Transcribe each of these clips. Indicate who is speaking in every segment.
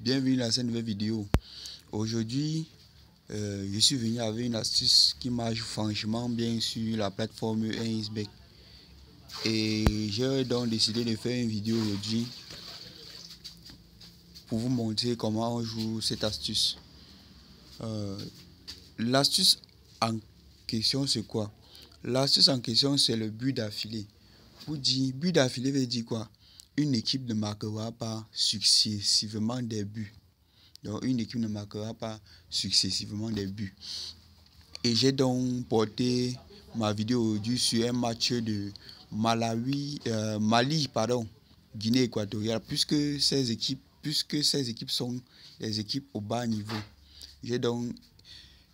Speaker 1: Bienvenue dans cette nouvelle vidéo. Aujourd'hui, je suis venu avec une astuce qui marche franchement bien sur la plateforme 1xBet. Et j'ai donc décidé de faire une vidéo aujourd'hui pour vous montrer comment on joue cette astuce. L'astuce en question, c'est quoi? L'astuce en question, c'est le but d'affilée. Vous dites, but d'affilée veut dire quoi? Une équipe ne marquera pas successivement des buts. Donc, une équipe ne marquera pas successivement des buts. Et j'ai donc porté ma vidéo aujourd'hui sur un match de Mali, Guinée équatoriale, puisque ces équipes sont des équipes au bas niveau. J'ai donc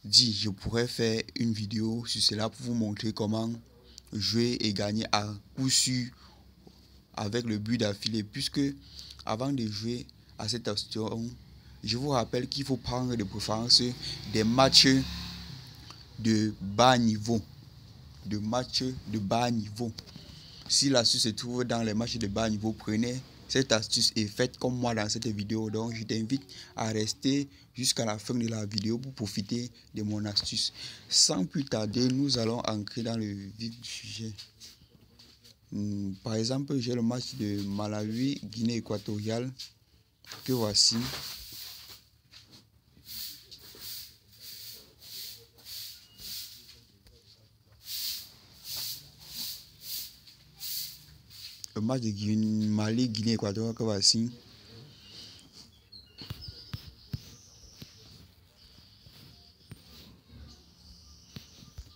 Speaker 1: dit je pourrais faire une vidéo sur cela pour vous montrer comment jouer et gagner à coup sûr avec le but d'affilée, puisque avant de jouer à cette option, je vous rappelle qu'il faut prendre de préférence des matchs de bas niveau. Si l'astuce se trouve dans les matchs de bas niveau, prenez cette astuce et faites comme moi dans cette vidéo. Donc je t'invite à rester jusqu'à la fin de la vidéo pour profiter de mon astuce. Sans plus tarder, nous allons entrer dans le vif du sujet. Par exemple, j'ai le match de Malawi, Guinée équatoriale, que voici. Le match de Mali, Guinée équatoriale, que voici.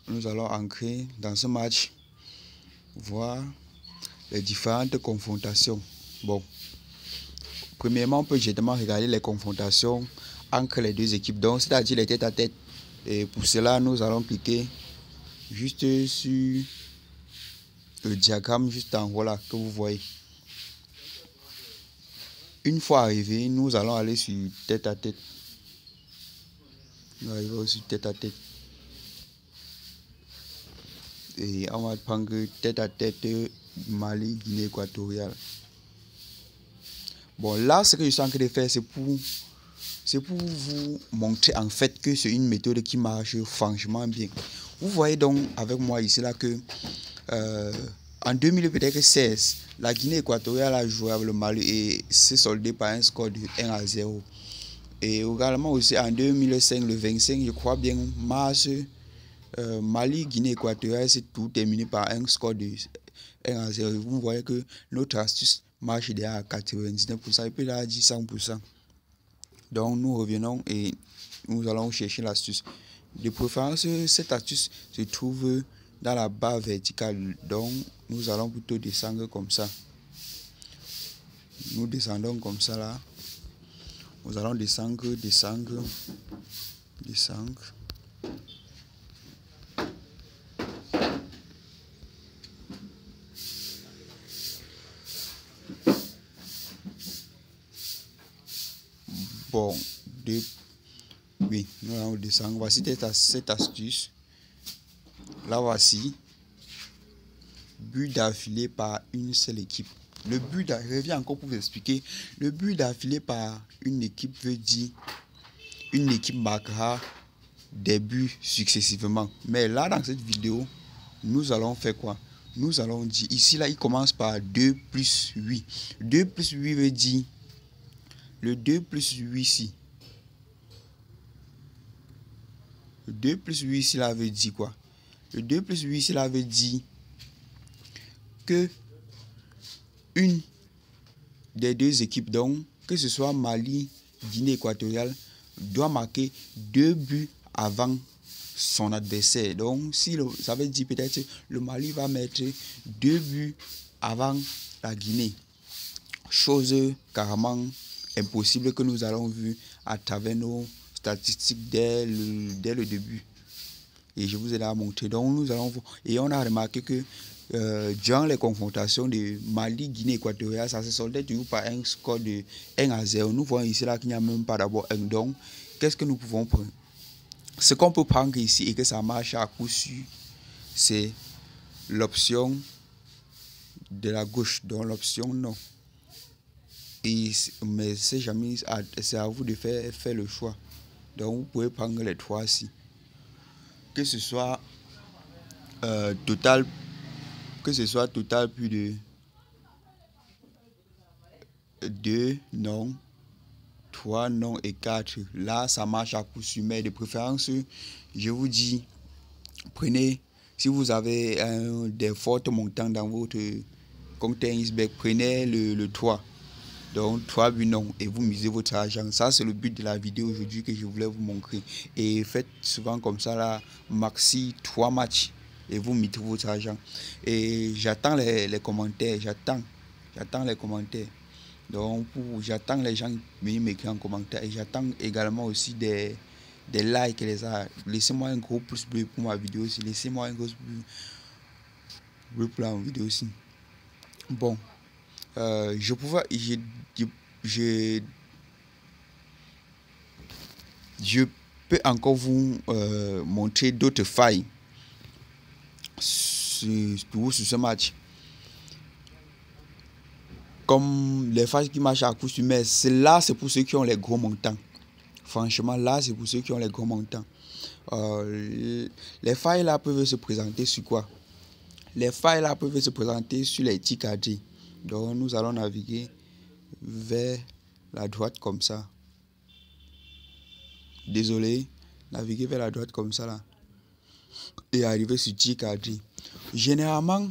Speaker 1: Nous allons entrer dans ce match, voir les différentes confrontations. Bon, premièrement, on peut directement regarder les confrontations entre les deux équipes, donc c'est-à-dire les tête à tête. Et pour cela, nous allons cliquer juste sur le diagramme juste en haut là que vous voyez. Une fois arrivé, nous allons aller sur tête à tête. Nous arrivons sur tête à tête. Et on va prendre tête à tête Mali, Guinée équatoriale. Bon, là, ce que je suis en train de faire, c'est pour vous montrer en fait que c'est une méthode qui marche franchement bien. Vous voyez donc avec moi ici là que en 2016, la Guinée équatoriale a joué avec le Mali et s'est soldé par un score de 1-0. Et également aussi en 2005, le 25, je crois bien, mars, Mali, Guinée équatoriale, c'est tout terminé par un score de 1-0. Vous voyez que notre astuce marche déjà à 99%, et puis là, à 100%. Donc nous revenons et nous allons chercher l'astuce. De préférence, cette astuce se trouve dans la barre verticale. Donc nous allons plutôt descendre comme ça. Nous descendons comme ça là. Nous allons descendre. Bon, oui, nous allons descendre. Voici cette astuce. Là, voici. But d'affilée par une seule équipe. Le but d'affilée, je reviens encore pour vous expliquer. Le but d'affilée par une équipe veut dire une équipe marquera des buts successivement. Mais là, dans cette vidéo, nous allons faire quoi? Nous allons dire, ici, là, il commence par 2 plus 8. 2 plus 8 veut dire, le 2 plus 8 ici. Le 2 plus 8 ici, là, veut dire quoi? Le 2 plus 8 ici, là, veut dire que une des deux équipes, donc que ce soit Mali, Guinée équatoriale, doit marquer 2 buts avant son adversaire. Donc si ça veut dire peut-être le Mali va mettre 2 buts avant la Guinée, chose carrément impossible que nous allons vu à travers nos statistiques dès le début. Et je vous ai là montré. Donc nous allons et on a remarqué que durant les confrontations de Mali, Guinée équatoriale, ça se soldait toujours par un score de 1-0. Nous voyons ici là qu'il n'y a même pas d'abord un. Donc, qu'est-ce que nous pouvons prendre? Ce qu'on peut prendre ici et que ça marche à coup sûr, c'est l'option de la gauche, donc l'option non. Mais c'est jamais, c'est à vous de faire le choix. Donc vous pouvez prendre les 3 ici. Que ce soit total plus de 2 non, 3 non et 4. Là, ça marche à coup sûr. Mais de préférence, je vous dis, prenez, si vous avez des fortes montants dans votre compte iceberg, prenez le 3. Donc 3 buts non et vous misez votre argent. Ça, c'est le but de la vidéo aujourd'hui que je voulais vous montrer. Et faites souvent comme ça là, maxi 3 matchs et vous mettez votre argent. Et j'attends les commentaires, j'attends les commentaires. Donc j'attends les gens venir m'écrire en commentaire et j'attends également aussi des likes. Laissez-moi un gros pouce bleu pour ma vidéo aussi. Laissez-moi un gros pouce bleu pour la vidéo aussi. Bon, je peux encore vous montrer d'autres failles sur ce match. Comme les failles qui marchent à coup sûr, mais là c'est pour ceux qui ont les gros montants. Franchement, là c'est pour ceux qui ont les gros montants. Les failles là peuvent se présenter sur quoi? Les failles là peuvent se présenter sur les tics cadrés. Donc nous allons naviguer vers la droite comme ça. Désolé, naviguer vers la droite comme ça là. Et arriver sur tic cadré. Généralement,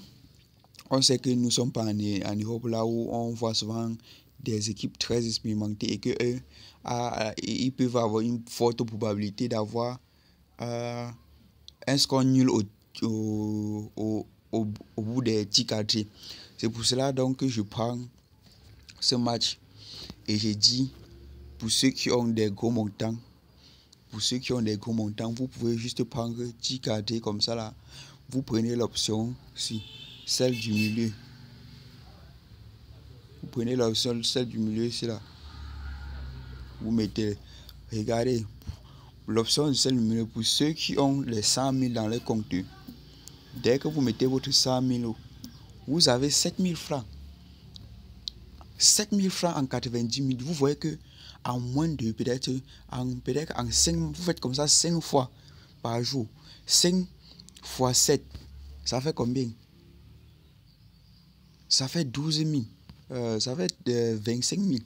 Speaker 1: on sait que nous ne sommes pas en Europe là où on voit souvent des équipes très expérimentées et que eux, ils peuvent avoir une forte probabilité d'avoir un score nul au bout des tirs cadrés. C'est pour cela donc que je prends ce match et j'ai dit pour ceux qui ont des gros montants, vous pouvez juste prendre tir cadré comme ça là. Vous prenez l'option si celle du milieu. Vous prenez l'option celle du milieu ici là. Vous mettez, regardez, l'option de celle du milieu pour ceux qui ont les 100 000 dans leur compte. Dès que vous mettez votre 100 000, vous avez 7 000 francs. 7 000 francs en 90 000. Vous voyez que en moins de peut-être en 5, vous faites comme ça 5 fois par jour. 5 fois 7, ça fait combien? Ça fait 12 000. Ça fait 25 000.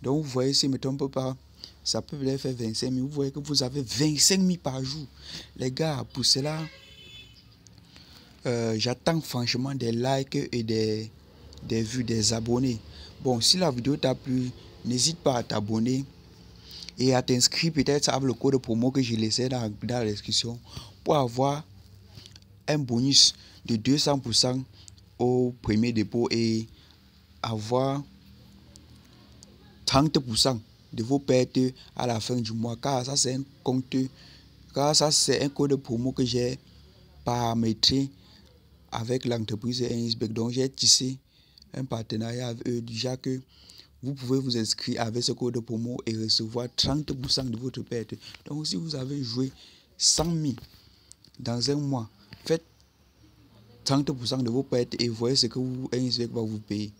Speaker 1: Donc vous voyez, si je ne me trompe pas, ça peut faire 25 000. Vous voyez que vous avez 25 000 par jour. Les gars, pour cela, j'attends franchement des likes et des vues, des abonnés. Bon, si la vidéo t'a plu, n'hésite pas à t'abonner et à t'inscrire peut-être avec le code promo que j'ai laissé dans la description pour avoir un bonus de 200% au premier dépôt et avoir 30% de vos pertes à la fin du mois, car ça c'est un code promo que j'ai paramétré avec l'entreprise Ainsberg. Donc j'ai tissé un partenariat avec eux déjà que vous pouvez vous inscrire avec ce code promo et recevoir 30% de votre perte. Donc si vous avez joué 100 000 dans un mois, faites 30% de vos pertes et voyez ce que Ainsberg va vous payer.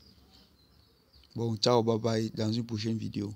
Speaker 1: Bon, ciao, bye bye, dans une prochaine vidéo.